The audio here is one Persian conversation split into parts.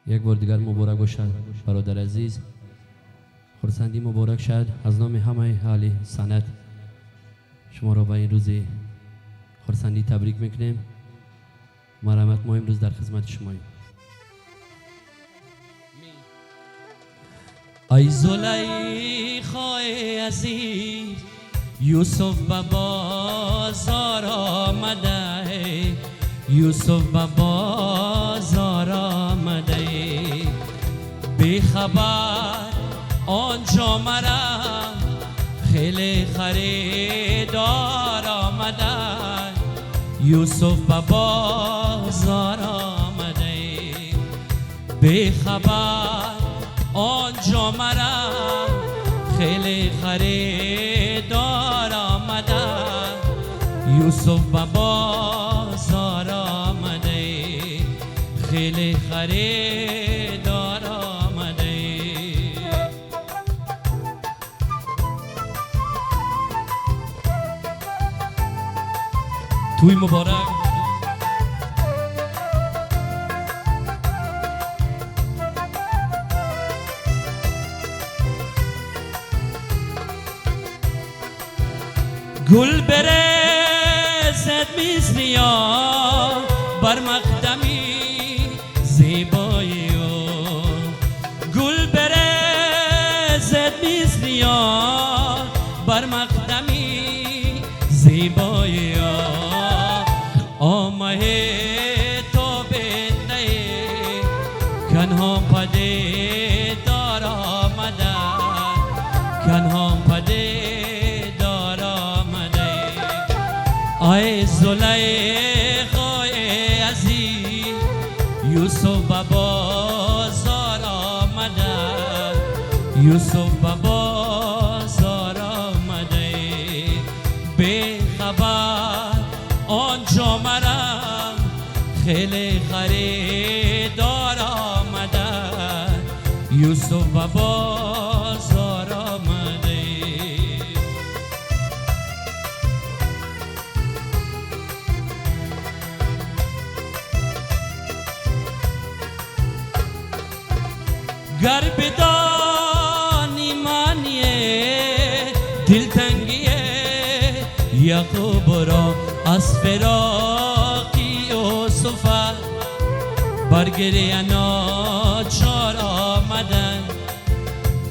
یک بار دیگر مبارک باشد برادر عزیز. خرسندی مبارک شد از نام همه اهل سنت. شما را به این روز خرسندی تبریک میکنیم. مرحمت، ما امروز در خدمت شماییم. ای زلیخای عزیز، یوسف به بازار آمده، یوسف به بازار آمده، بی خبر آنجا مرا خیلی خریدار آمده، یوسف به بازار آمده، بی خبر آنجا مرا خیلی خریدار آمده، یوسف به بازار آمده، خیلی خریدار آمده. توی مبارک گل برزد میزنیا بر مقدمی زیبایی، گل برزد میزنیا بر مقدمی زیبایی، آمه تو بیده کنها پده دار آمده، کنها پده ای زلیخای عزیز، یوسف به بازار آمده، یوسف به بازار آمده، بی خبر آنجا مرا خیلی خریدار آمده، یوسف به بازار آمده. گر بدانی معنی دلتنگی یعقوب را از فراق یوسف، برگری ناچار آمدن،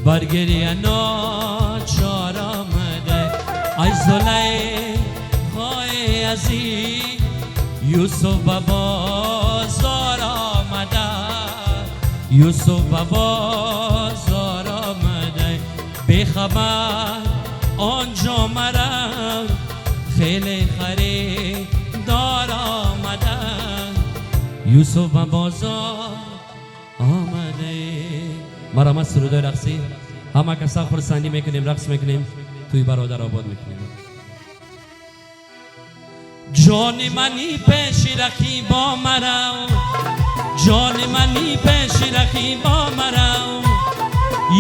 برگری ناچار آمده. ای زلیخای عزیز، یوسف به بازار آمده، یوسف به بازار آمده، بی خبر آنجا مرا خیلی خریدار آمده، یوسف به بازار آمده. مرحمت، سرودای رقصی همه کسا خرسندی میکنیم، رقص میکنیم، توی برادر آباد میکنیم. جان منی پیش رقیبا مرا، جان منی پیش رقیبا مرا،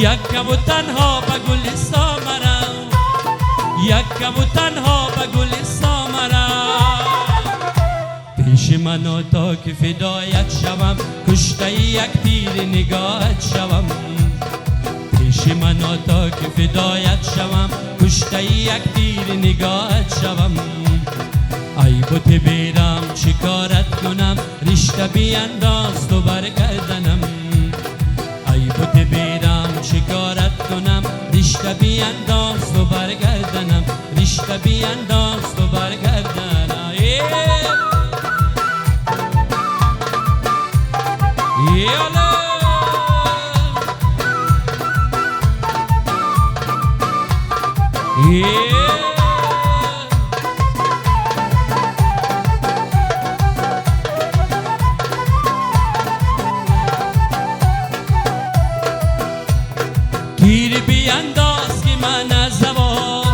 یک کبو تنها به گلستان مرا، یک کبو تنها به گلستان مرا، پیش منو تا که فدایت شوم، کشته یک تیر نگاهت شوم، پیش منو تا که فدایت شوم، کشته یک تیر نگاهت شوم. ای بت بیرم شکارت کنم، رشته بیانداز تو برگردنم، ای بت بیرم شکارت کنم، رشته بیانداز تو برگردنم، رشته بیانداز تو برگردنم. یالا تیر بیانداز که من از هوا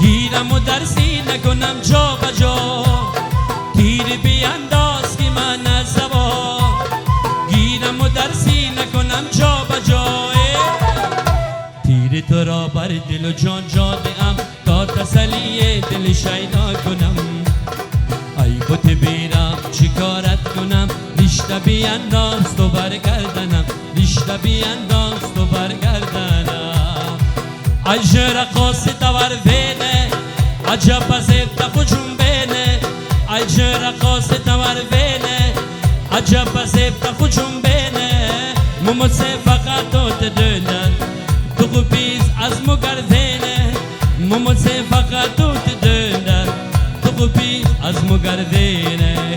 گیرم و در سینه کنم جا به جا، تیر بیانداز که من از هوا گیرم و در سینه کنم جا به جا، تیر تو را بر دل و جان جاده ام تا تسلی دل شیدا کنم، ای بت بیرم چیکارت کنم، رشته ریشته بیانداز تو برگردنم ریشته بیانداز تو برگردنم اجر قاسی تور وینه عجب بزیب تخوچون بینه اجر قاسی تور وینه عجب بزیب تخوچون بینه مموت فقط تو تدونن تو خوبیز از مگردینه مموت فقط تو تدونن تو خوبیز از مگردینه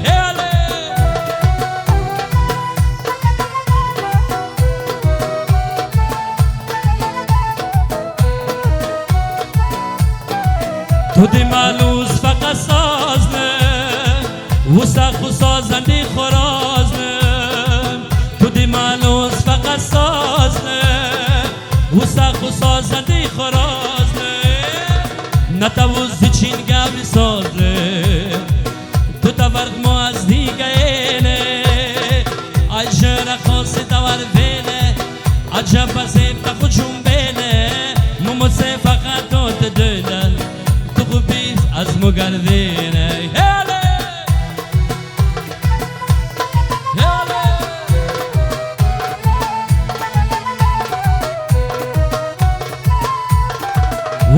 تو دی مالوز فقط ساز نه وسخ و سازندی خراز نه تو دی مالوز فقط ساز نه وسخ و سازندی خراز نه نتوز دی چین گوی ساز نه تو تورق مو از دیگه اینه اجر خاصی تور بینه عجب بزیب تخوچون بینه مموت فقط تو تدونن از مگردینه هله هله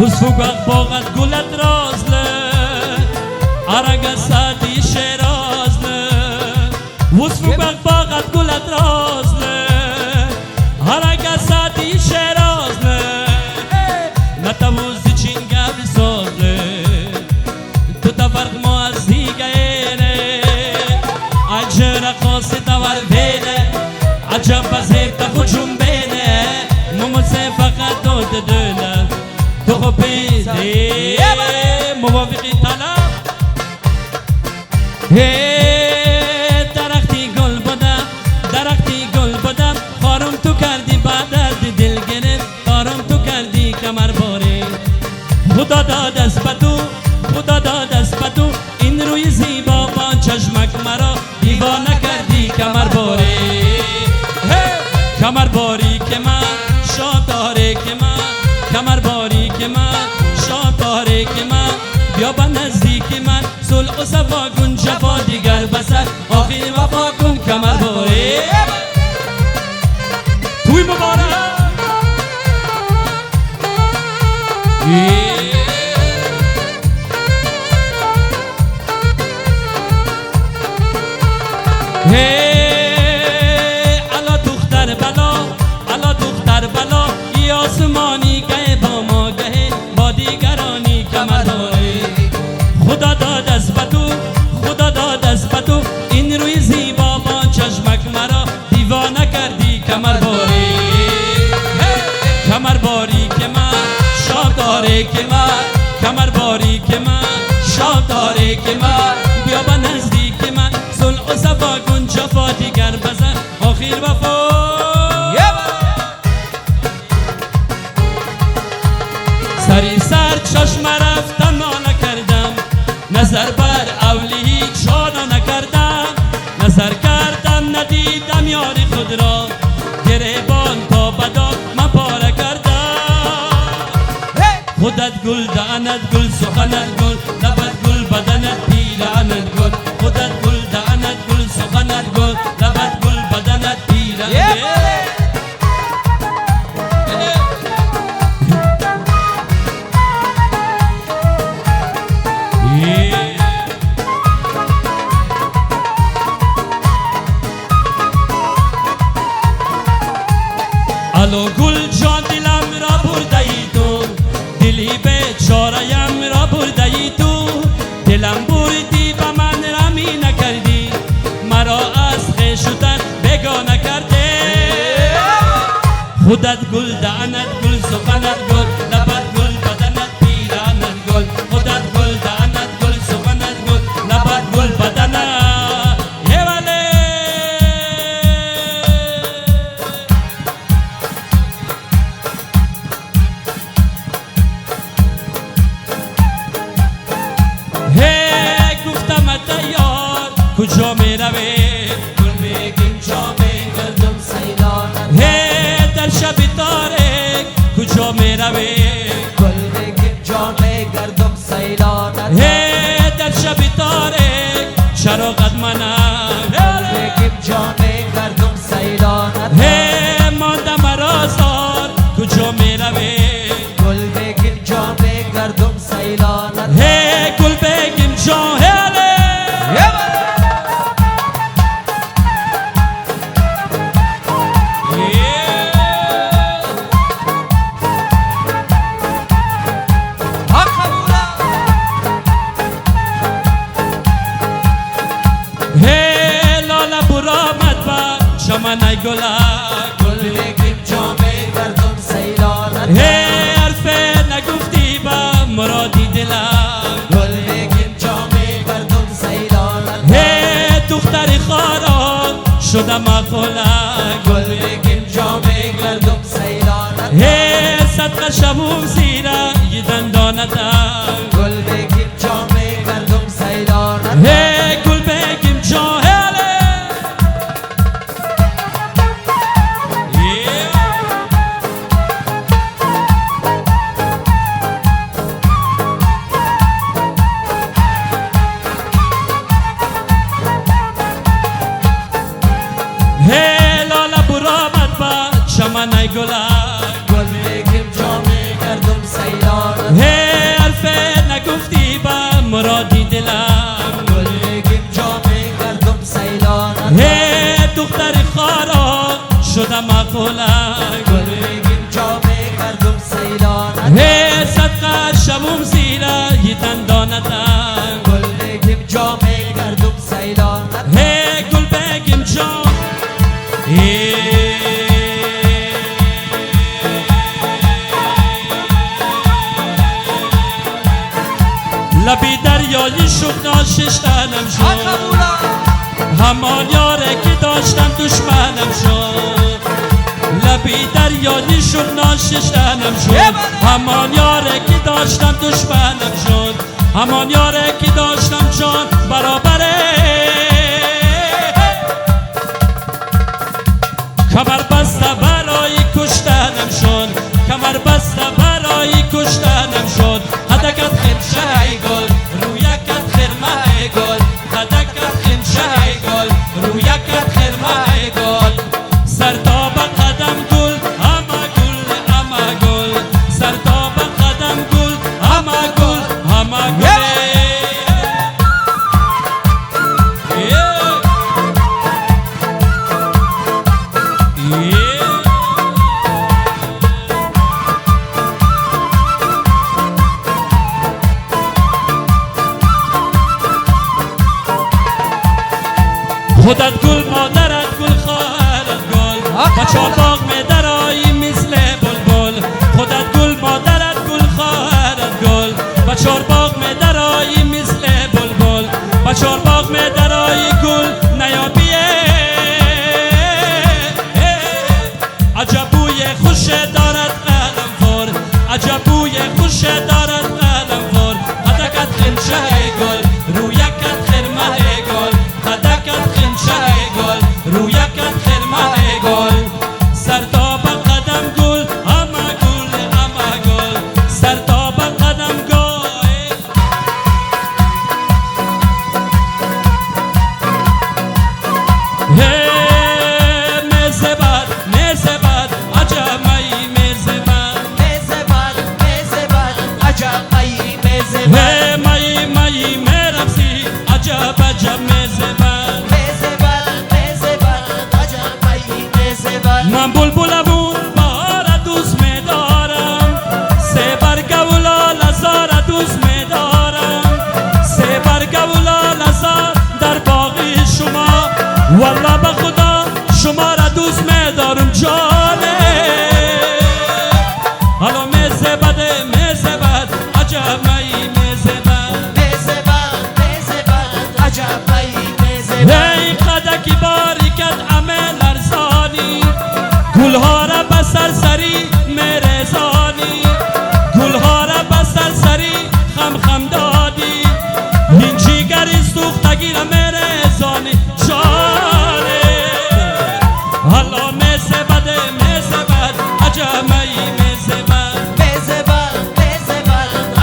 وسفوق باغت گلت رازله ارنگ سادی شیرازله وسفوق باغت گلت رازله ارنگ سادی شیرازله نتوزی چین گوی سازله فرق ما از دیگه اینه اجر قاسی تور بینه عجب بزیب تخوچون بینه مموت فقط تو تدونه تو خوبی موافقی طلب درختی گل بودم درختی گل بودم خارم تو کردی بعد دل گرفت خارم تو کردی کمر باری خدا داد از بدو خدا داد از بدو این روی زیبا با چشمک مرا دیوانه کردی کمر باری کمر باری که من شاد داره که من کمر باری که من شاد داره که من بیا با نزدیک من صلح و صفا کن جفا دیگر بسر آخر وفا کن کمر باری توی مبارک الا دختر بلا الا دختر بلا ای آسمانی گه با ما گه با دیگرانی کمر باری خدا داد از بدو خدا داد از بدو این روی زیبا با چشمک مرا دیوانه کردی کمر باری کمر باری که من شاد داره که من کمر باری که من شاد داره که من بیا با نزدیک من صلح و صفا کن جفا دیگر بزن آخر وفا سری سر چشم رفتم ما نکردم نظر بر اولی چانا نکردم نظر کردم ندیدم یاری خود را گریبان تا بدا من پاره کردم خودت گل دهنت گل سخنت گل لبت گل بدنت پیرانت گل خودت گل دهنت گل سخنت گل لبت گل بدنت پیرانت الو گل جان دلم را برده ای تو دلی بیچاره‌ام را برده ای تو دلم بردی و من رمی نکردی مرا از خویشتن بگانه کردی خودت گل دهنت گل سخنت گل لبت گل بدنت پیرانت گل خودت گل دهنت گل سخنت گل لبت گل بدنت کجا می روی گل بگیم جا می گردم سیلان در شب تاریک کجا می روی گل بگیم جا می گردم سیلان در شب تاریک چراغت منم گل بگیم جا چمن گلا گل بگیم جامه گردم سیلان هی حرف نگفتی با مرادی دلم گل بگیم جامه گردم سیلان هی دختر خارا شدم مقولم گل بگیم جامه گردم سیلان هی صدقه شبوم زیره یه دندانتم گل بگیم جامه گردم سیلان هی گل بگیم جاهله هی لاله برآمد با چمن گلا گل بگیم جامه گردم سیلان هی حرف نگفتی با مرادی دلم گل بگیم جامه گردم سیلان هی دختر خارا شدم مقولم گل بگیم جامه گردم سیلان هی صدقه شبوم زیره یه دندانتم گل بگیم جامه گردم سیلان هی گل بگیم جام لبی دریایی شد ناششتنم شد همان یاره که داشتم دشمنم شد لبی دریایی شد ناششتنم شد همان یاره که داشتم دشمنم شد همان یاره که داشتم جان برابره کمر بسته برای کشتنم شد کمر بسته برای کشتنم شد هدکت خمشه گل رویکت خرمه گل هدکت خمشه گل رویکت خرمه گل سر تا به قدم گل همه گل همه گل سر تا به قدم گل همه گل همه گل خودت گل مادرت گل خواهرت گل با چالباغ می درایی مثل بلبل خودت گل مادرت گل خواهرت گل با چالباغ می درایی مثل بلبل با چالباغ می درایی گل نیابیه عجب بوی خوش دارد قلم فور عجب بوی خوش دارد قلم فور هدکت خمشه گل رویکت خرمه گل هدکت خمشه گل رویکت خرمه گل سر تا به قدم گل همه گل همه گل سر تا به قدم گل میزه بد عجب مایی میزه بد عجب مایی میزه مایی میرفسی عجب عجب میزه بد عجب مایی میزه من بلبلمون بهار دوست میدارم سه برگ و لاله زار دوست میدارم سه برگ و لاله زار در باغ شما والله به خدا شما را دوست میدارم جانه حالا میزه بد عجب مایی میزه بد عجب مایی میزه ای قدکی باریکت عمل ارزانی گلها را به سرسری میرزانی گلها را به سرسری خم دادی این جیگری سوختگی را میرزانی جانه حالا میزه بد عجب مایی میزه بد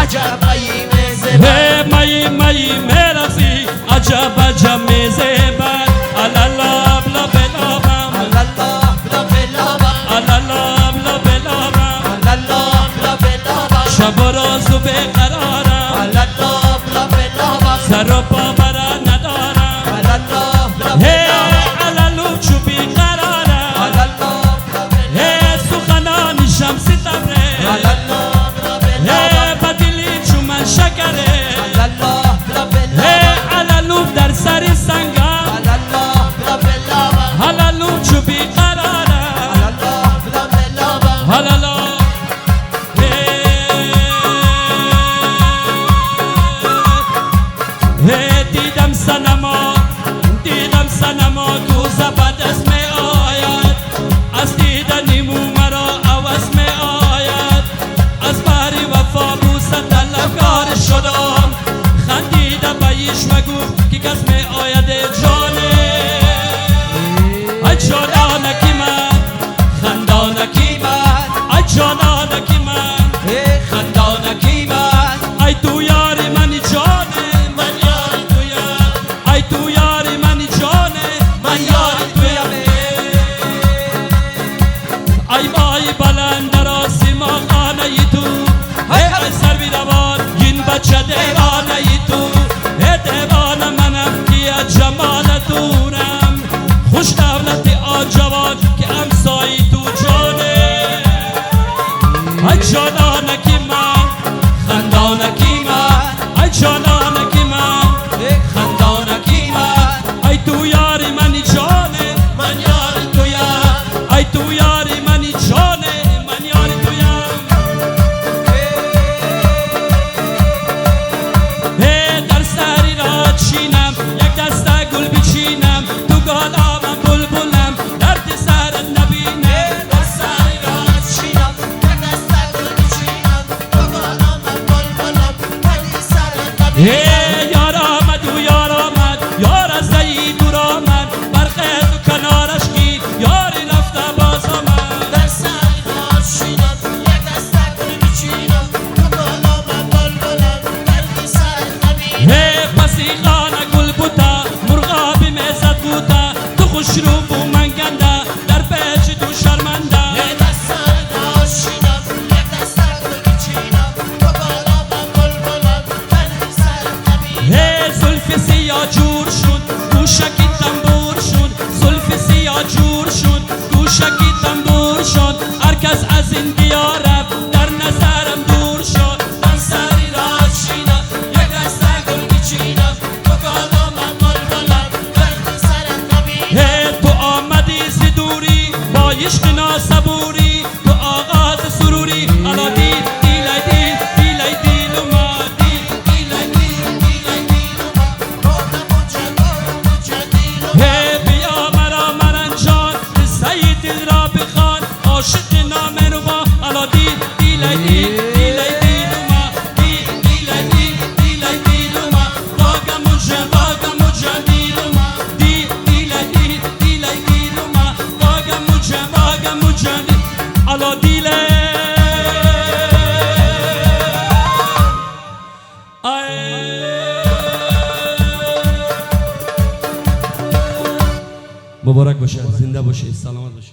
عجب مایی میزه مایی میرفتی عجب عجب میزه بد الله بلا بلابم شب و روزو بیقرارم سر و پا برا ندارم علالو چو بیقرارم سخنان شمسی تبره بدلی چو من شکره علالو در سر سنگم علالو چو موشکی تم دور شد هر کس از این دیار رفت در نظرم دور شد من سری را چینم یک دسته گل میچینم تو کادم من بلبلم وقت سرم کبینم هی تو آمدی ز دوری با عشق ناسبوری تو آغاز سروری الا دیل دیلای دیل دیلای دیل ما دیل دیلای دیل دیلای دیل ما گفتم مجه دیلم هی بیا مرا مرنجان قصه دل را بخوان عاشق نامروا الا دیل دیلای دیل دیلای دیل ما دیل دیلای دیل دیلای دیل ما واگم مجه دیل ما دیل دیلای دیل دیلای دیل ما واگم مجه دیل الا دیل مبارک باشه زنده باشه سلامت باشه